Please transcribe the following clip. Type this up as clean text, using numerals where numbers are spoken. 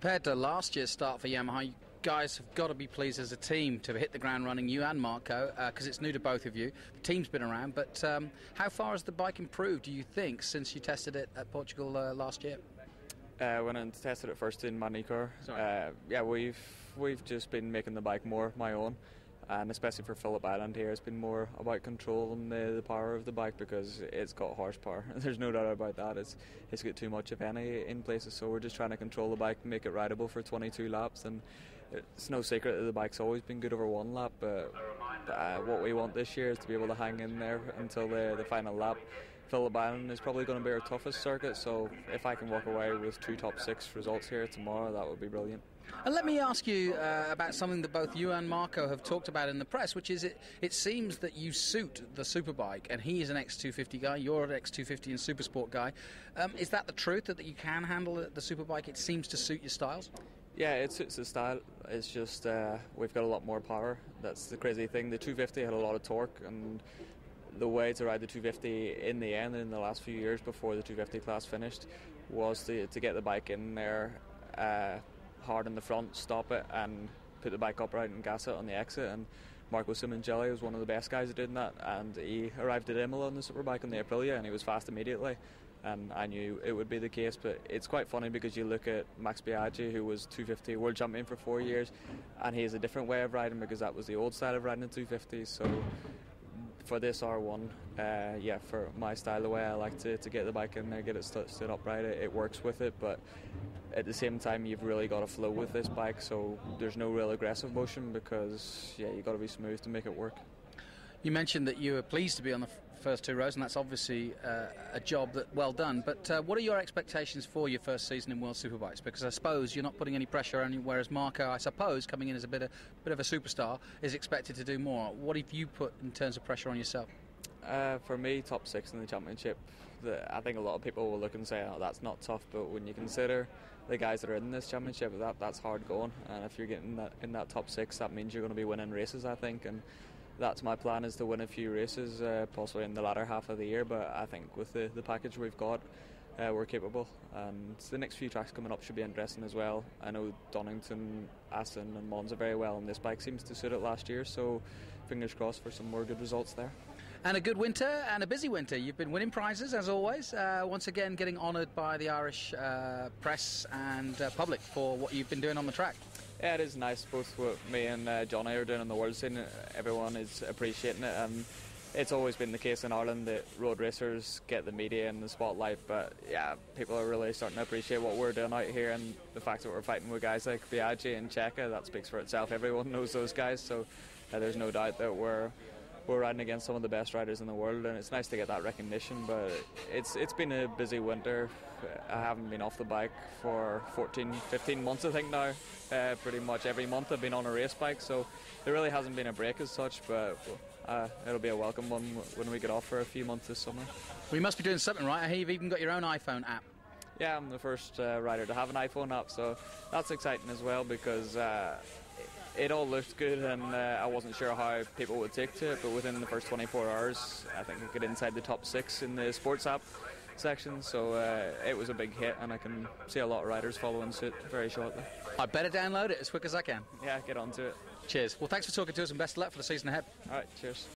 Compared to last year's start for Yamaha, you guys have got to be pleased as a team to hit the ground running, you and Marco, because it's new to both of you. The team's been around, but how far has the bike improved, do you think, since you tested it at Portugal last year? When I tested it first in Manicar, we've just been making the bike more my own, and especially for Phillip Island here, it's been more about control and the power of the bike, because it's got horsepower. There's no doubt about that. It's got too much of any in places, so we're just trying to control the bike, make it rideable for 22 laps, and it's no secret that the bike's always been good over one lap, but what we want this year is to be able to hang in there until the final lap. Phillip Island is probably going to be our toughest circuit, so if I can walk away with 2 top 6 results here tomorrow, that would be brilliant. And let me ask you about something that both you and Marco have talked about in the press, which is it seems that you suit the Superbike, and he is an X250 guy, you're an X250 and Supersport guy. Is that the truth, that you can handle the Superbike? It seems to suit your styles? Yeah, it suits the style. It's just we've got a lot more power. That's the crazy thing. The 250 had a lot of torque, and the way to ride the 250 in the end, in the last few years before the 250 class finished, was to get the bike in there hard in the front, stop it, and put the bike upright and gas it on the exit. And Marco Simoncelli was one of the best guys at doing that, and he arrived at Imola on the Superbike on the Aprilia, and he was fast immediately. And I knew it would be the case, but it's quite funny because you look at Max Biaggi, who was 250 world champion for 4 years, and he has a different way of riding because that was the old style of riding a 250. So for this R1, for my style, the way I like to get the bike in there, get it stood upright, it works with it, but at the same time you've really got to flow with this bike, so there's no real aggressive motion because you've got to be smooth to make it work. You mentioned that you were pleased to be on the first 2 rows, and that's obviously a job that well done, but what are your expectations for your first season in World Superbikes? Because I suppose you're not putting any pressure on you, whereas Marco, I suppose, coming in as a bit of a superstar, is expected to do more. What have you put in terms of pressure on yourself? For me, top 6 in the championship. I think a lot of people will look and say, oh, that's not tough, but when you consider the guys that are in this championship, that's hard going, and if you're getting in that top 6, that means you're going to be winning races, I think, and that's my plan, is to win a few races, possibly in the latter half of the year. But I think with the package we've got, we're capable, and the next few tracks coming up should be interesting as well. I know Donington, Assen and Monza very well, and this bike seems to suit it last year, so fingers crossed for some more good results there. And a good winter and a busy winter. You've been winning prizes as always, once again getting honoured by the Irish press and public for what you've been doing on the track. Yeah, it is nice, both what me and Johnny are doing on the world scene. Everyone is appreciating it, and it's always been the case in Ireland that road racers get the media and the spotlight, but yeah, people are really starting to appreciate what we're doing out here, and the fact that we're fighting with guys like Biaggi and Checa, that speaks for itself. Everyone knows those guys, so there's no doubt that we're riding against some of the best riders in the world, and it's nice to get that recognition. But it's been a busy winter. I haven't been off the bike for 15 months I think now. Pretty much every month I've been on a race bike, so there really hasn't been a break as such, but it'll be a welcome one when we get off for a few months this summer. Well, you must be doing something right. I hear you've even got your own iPhone app. Yeah, I'm the first rider to have an iPhone app, so that's exciting as well, because it all looked good, and I wasn't sure how people would take to it, but within the first 24 hours I think I got inside the top 6 in the sports app section, so it was a big hit, and I can see a lot of riders following suit very shortly. I better download it as quick as I can. Yeah, get onto it. Cheers. Well, thanks for talking to us, and best of luck for the season ahead. Alright, cheers.